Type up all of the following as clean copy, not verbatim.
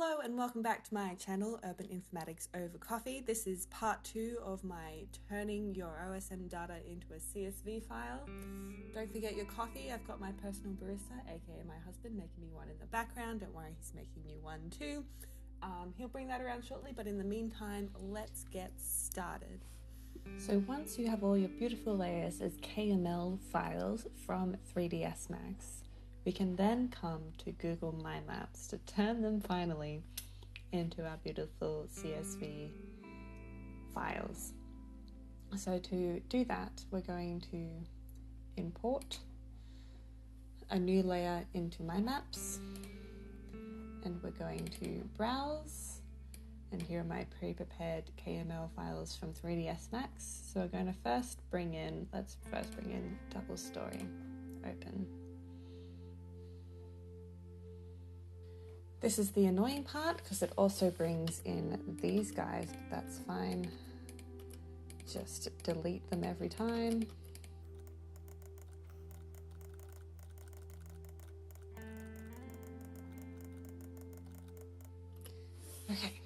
Hello and welcome back to my channel, Urban Informatics Over Coffee. This is part 2 of my turning your OSM data into a CSV file. Don't forget your coffee. I've got my personal barista, aka my husband, making me one in the background. Don't worry, he's making you one too. He'll bring that around shortly, but in the meantime, let's get started. So once you have all your beautiful layers as KML files from 3ds Max, we can then come to Google MyMaps to turn them finally into our beautiful CSV files. So to do that, we're going to import a new layer into MyMaps, and we're going to browse, and here are my pre-prepared KML files from 3ds Max. So we're going to let's bring in double story, open. This is the annoying part because it also brings in these guys, but that's fine. Just delete them every time. Okay,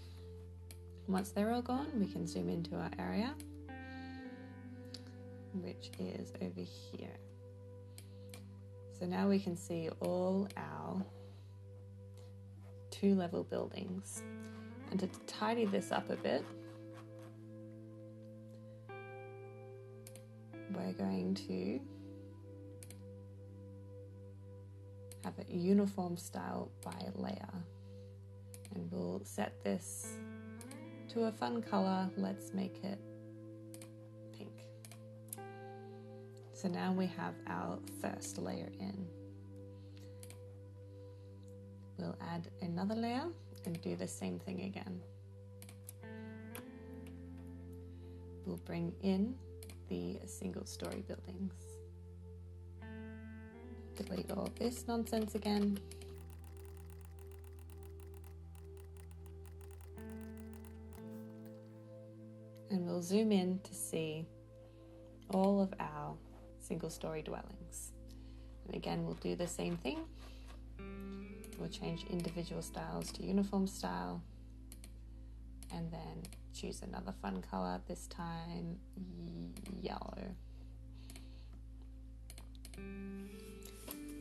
once they're all gone, we can zoom into our area, which is over here. So now we can see all our 2-level buildings. And to tidy this up a bit, we're going to have a uniform style by layer. And we'll set this to a fun color. Let's make it pink. So now we have our first layer in. We'll add another layer and do the same thing again. We'll bring in the single-story buildings. Delete all this nonsense again. And we'll zoom in to see all of our single-story dwellings. And again, we'll do the same thing. We'll change individual styles to uniform style, and then choose another fun color, this time yellow.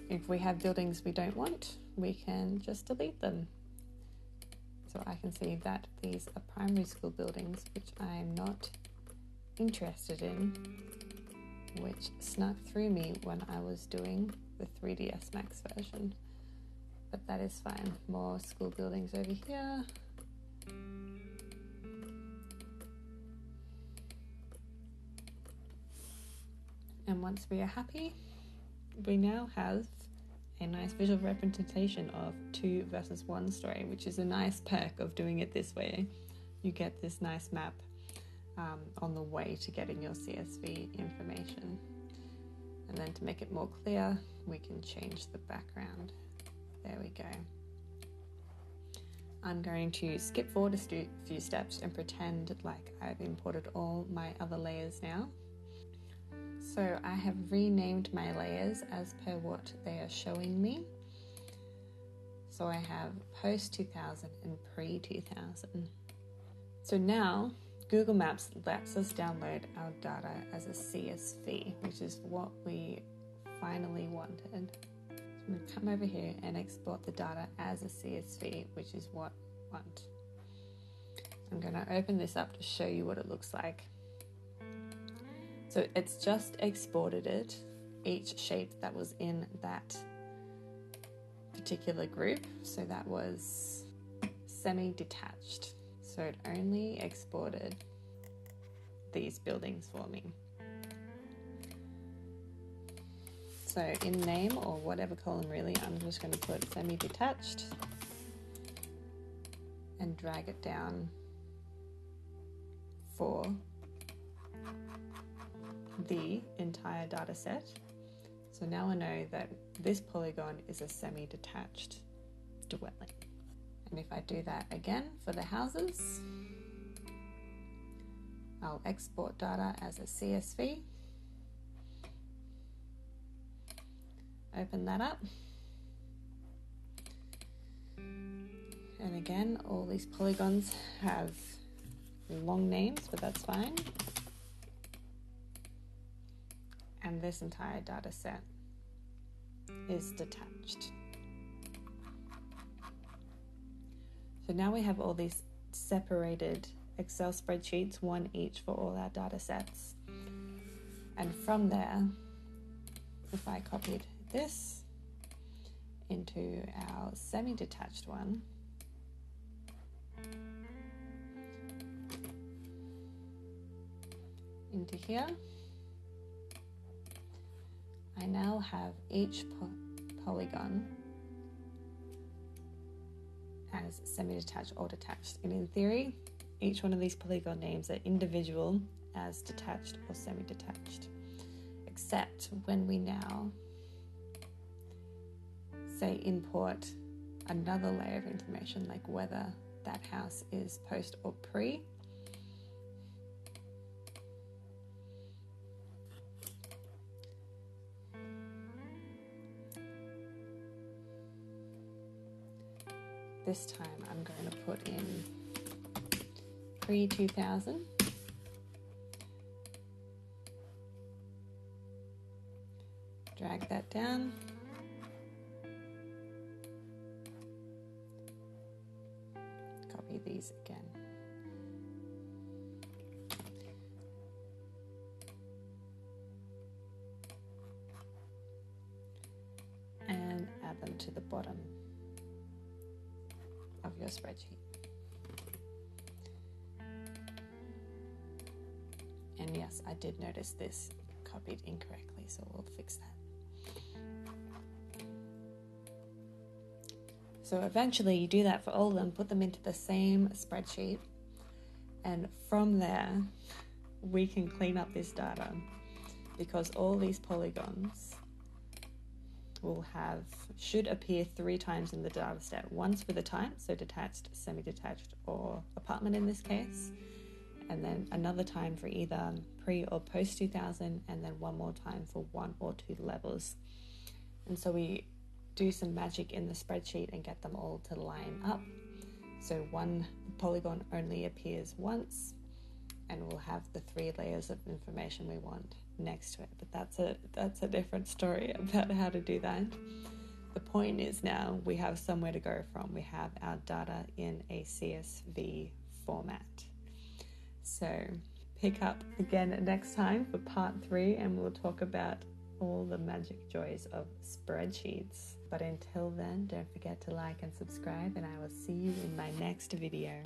If we have buildings we don't want, we can just delete them. So I can see that these are primary school buildings, which I'm not interested in, which snuck through me when I was doing the 3ds Max version. But that is fine. More school buildings over here. And once we are happy, we now have a nice visual representation of 2 versus 1 story, which is a nice perk of doing it this way. You get this nice map on the way to getting your CSV information. And then to make it more clear, we can change the background. There we go. I'm going to skip forward a few steps and pretend like I've imported all my other layers now. So I have renamed my layers as per what they are showing me. So I have post 2000 and pre 2000. So now Google Maps lets us download our data as a CSV, which is what we finally wanted. I'm going to come over here and export the data as a CSV, which is what I want. I'm going to open this up to show you what it looks like. So it's just exported it, each shape that was in that particular group. So that was semi-detached. So it only exported these buildings for me. So in name, or whatever column really, I'm just going to put semi-detached and drag it down for the entire data set. So now I know that this polygon is a semi-detached dwelling. And if I do that again for the houses, I'll export data as a CSV. Open that up. And again, all these polygons have long names, but that's fine. And this entire data set is detached. So now we have all these separated Excel spreadsheets, one each for all our data sets. And from there, if I copied this into our semi-detached one, into here, I now have each polygon as semi-detached or detached. And in theory, each one of these polygon names are individual as detached or semi-detached, except when we now say import another layer of information, like whether that house is post or pre. This time I'm going to put in pre-2000. Drag that down. Copy these again. And add them to the bottom of your spreadsheet. And yes, I did notice this copied incorrectly, so we'll fix that. So eventually you do that for all of them, put them into the same spreadsheet, and from there we can clean up this data, because all these polygons should appear 3 times in the data set. Once for the type, so detached, semi-detached, or apartment in this case, and then another time for either pre or post 2000, and then one more time for 1 or 2 levels. And so we do some magic in the spreadsheet and get them all to line up. So one polygon only appears once, and we'll have the 3 layers of information we want next to it. But that's a different story about how to do that. The point is now we have somewhere to go from. We have our data in a CSV format. So pick up again next time for part 3, and we'll talk about all the magic joys of spreadsheets. But until then, don't forget to like and subscribe, and I will see you in my next video.